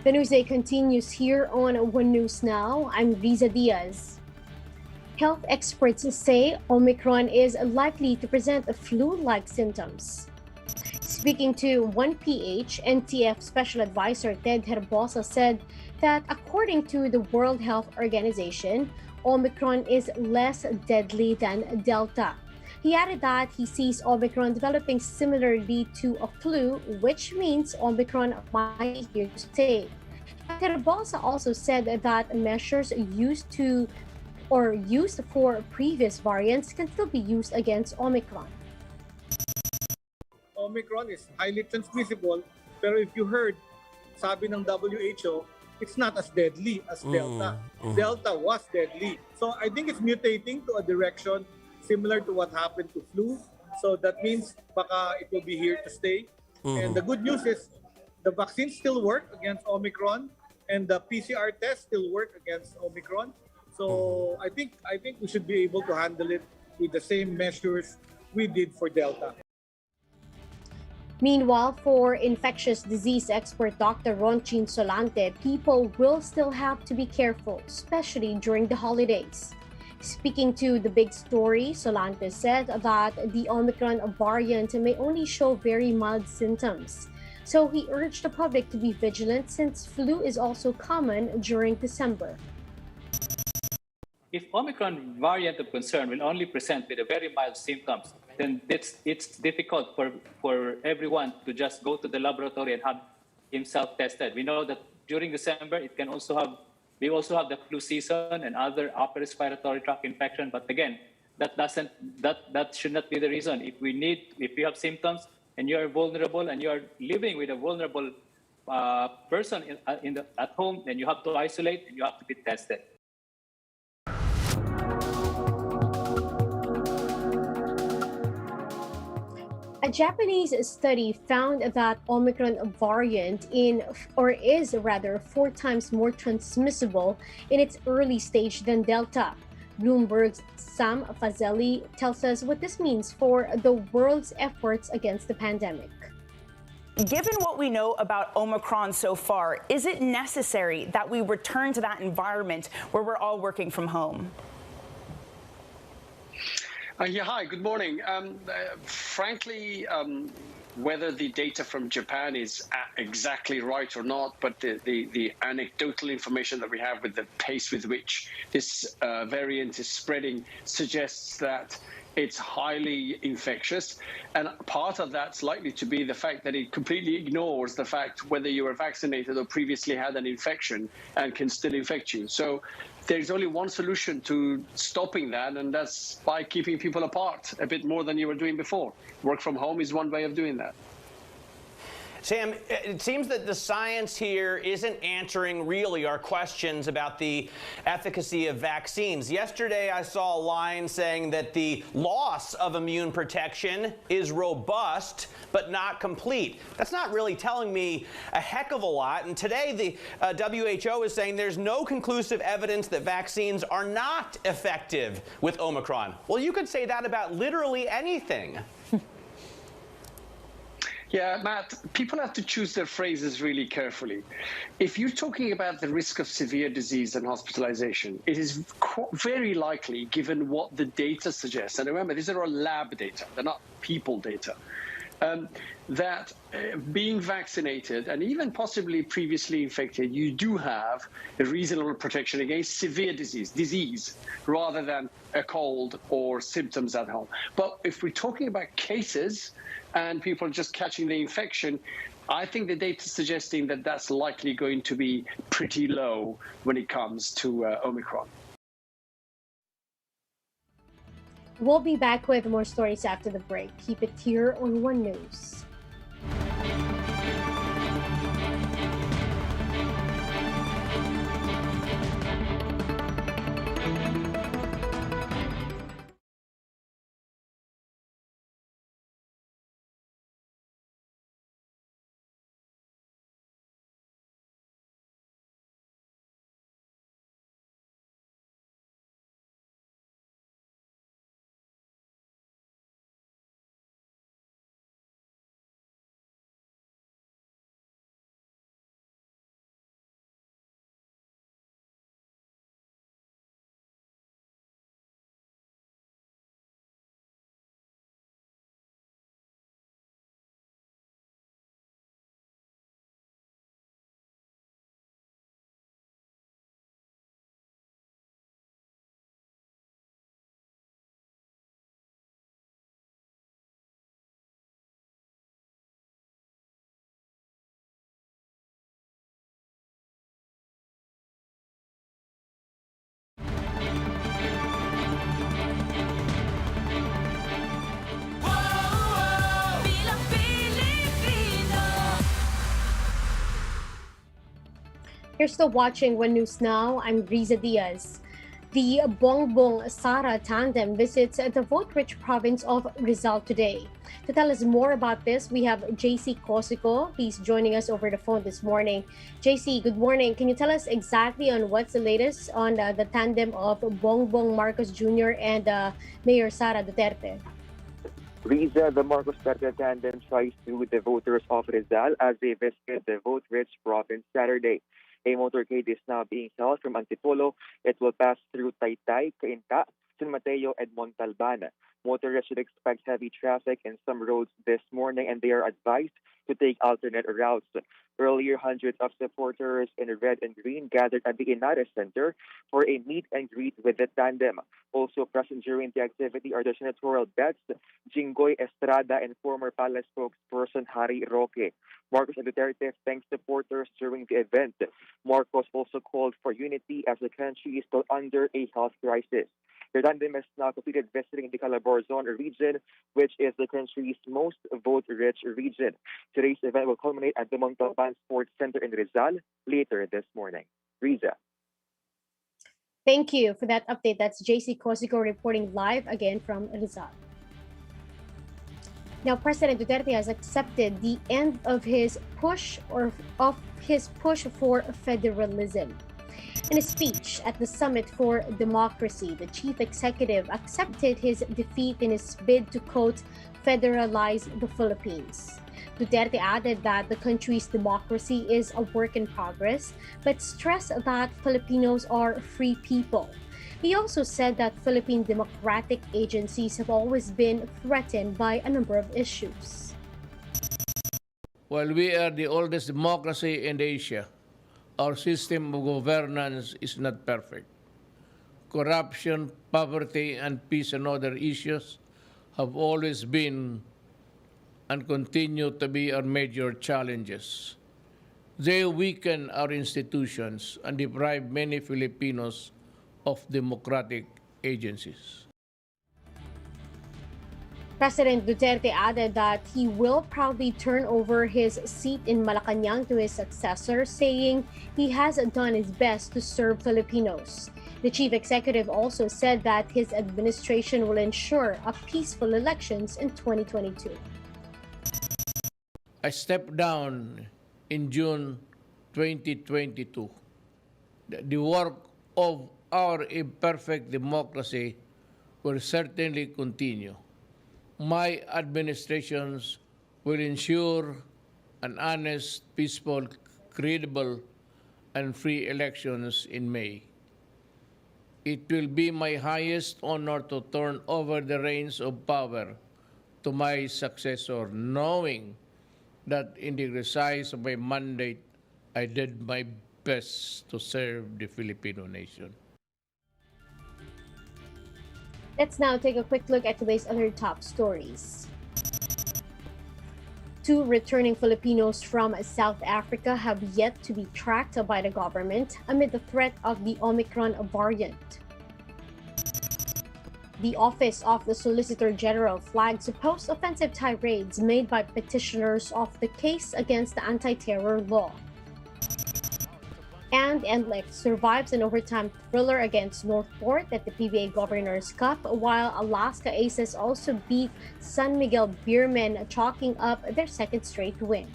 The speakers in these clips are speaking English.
The news day continues here on One News Now. I'm Riza Diaz. Health experts say Omicron is likely to present flu-like symptoms. Speaking to 1PH, NTF Special Advisor Ted Herbosa said that according to the World Health Organization, Omicron is less deadly than Delta. He added that he sees Omicron developing similarly to a flu, which means Omicron might be here to stay. Herbosa also said that measures used for previous variants can still be used against Omicron. Omicron is highly transmissible, pero if you heard, sabi ng WHO, it's not as deadly as Delta. Delta was deadly. So I think it's mutating to a direction similar to what happened to flu. So that means baka it will be here to stay. And the good news is the vaccines still work against Omicron and the PCR tests still work against Omicron. So I think we should be able to handle it with the same measures we did for Delta. Meanwhile, for infectious disease expert Dr. Ronchin Solante, people will still have to be careful, especially during the holidays. Speaking to The Big Story, Solante said that the Omicron variant may only show very mild symptoms. So he urged the public to be vigilant since flu is also common during December. If Omicron variant of concern will only present with a very mild symptoms, then it's difficult for everyone to just go to the laboratory and have himself tested. We know that during December, we also have the flu season and other upper respiratory tract infection. But again, that should not be the reason. If you have symptoms and you are vulnerable and you are living with a vulnerable person at home, then you have to isolate and you have to be tested. A Japanese study found that Omicron variant is rather 4 times more transmissible in its early stage than Delta. Bloomberg's Sam Fazeli tells us what this means for the world's efforts against the pandemic. Given what we know about Omicron so far, is it necessary that we return to that environment where we're all working from home? Hi, good morning. Frankly, whether the data from Japan is exactly right or not, but the anecdotal information that we have with the pace with which this variant is spreading suggests that it's highly infectious. And part of that's likely to be the fact that it completely ignores the fact whether you were vaccinated or previously had an infection and can still infect you. So there's only one solution to stopping that, and that's by keeping people apart a bit more than you were doing before. Work from home is one way of doing that. Sam, it seems that the science here isn't answering really our questions about the efficacy of vaccines. Yesterday, I saw a line saying that the loss of immune protection is robust, but not complete. That's not really telling me a heck of a lot. And today, the WHO is saying there's no conclusive evidence that vaccines are not effective with Omicron. Well, you could say that about literally anything. Yeah, Matt, people have to choose their phrases really carefully. If you're talking about the risk of severe disease and hospitalization, it is very likely, given what the data suggests, and remember, these are all lab data, they're not people data, that being vaccinated and even possibly previously infected, you do have a reasonable protection against severe disease, rather than a cold or symptoms at home. But if we're talking about cases and people just catching the infection, I think the data is suggesting that that's likely going to be pretty low when it comes to Omicron. We'll be back with more stories after the break. Keep it here on One News. You're still watching One News Now. I'm Riza Diaz. The BBM-Sara tandem visits the vote-rich province of Rizal today. To tell us more about this, we have JC Cosico. He's joining us over the phone this morning. JC, good morning. Can you tell us exactly on what's the latest on the tandem of Bongbong Marcos Jr. and Mayor Sara Duterte? Riza, the Marcos Duterte tandem tries to the voters of Rizal as they visit the vote-rich province Saturday. A motorcade is now being held from Antipolo. It will pass through Taytay, Cainta, San Mateo, and Montalban. Motorists should expect heavy traffic in some roads this morning, and they are advised to take alternate routes. Earlier, hundreds of supporters in red and green gathered at the Inares Center for a meet and greet with the tandem. Also present during the activity are the senatorial bets, Jinggoy Estrada and former palace spokesperson Harry Roque. Marcos and Duterte thanked supporters during the event. Marcos also called for unity as the country is still under a health crisis. The tandem has now completed visiting the Calabarzon region, which is the country's most vote-rich region. Today's event will culminate at the Montalban Sports Center in Rizal later this morning. Riza. Thank you for that update. That's JC Cosico reporting live again from Rizal. Now, President Duterte has accepted the end of his push for federalism. In a speech at the Summit for Democracy, the chief executive accepted his defeat in his bid to, quote, federalize the Philippines. Duterte added that the country's democracy is a work in progress, but stressed that Filipinos are free people. He also said that Philippine democratic agencies have always been threatened by a number of issues. While we are the oldest democracy in Asia, our system of governance is not perfect. Corruption, poverty, and peace and other issues have always been and continue to be our major challenges. They weaken our institutions and deprive many Filipinos of democratic agencies. President Duterte added that he will proudly turn over his seat in Malacanang to his successor, saying he has done his best to serve Filipinos. The chief executive also said that his administration will ensure a peaceful elections in 2022. I stepped down in June 2022. The work of our imperfect democracy will certainly continue. My administrations will ensure an honest, peaceful, credible, and free elections in May. It will be my highest honor to turn over the reins of power to my successor, knowing that in the exercise of my mandate, I did my best to serve the Filipino nation. Let's now take a quick look at today's other top stories. 2 returning Filipinos from South Africa have yet to be tracked by the government amid the threat of the Omicron variant. The Office of the Solicitor General flagged supposed offensive tirades made by petitioners of the case against the anti-terror law. And NLEX survives an overtime thriller against Northport at the PBA Governors Cup, while Alaska Aces also beat San Miguel Beermen, chalking up their second straight win.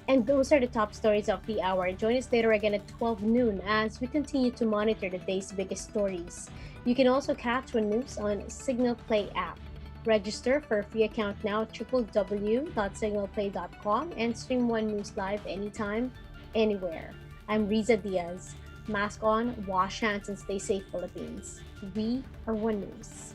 And those are the top stories of the hour. Join us later again at 12 noon as we continue to monitor the day's biggest stories. You can also catch One News on Signal Play app. Register for a free account now at www.signalplay.com and stream One News live anytime, anywhere. I'm Riza Diaz. Mask on, wash hands, and stay safe, Philippines. We are One News.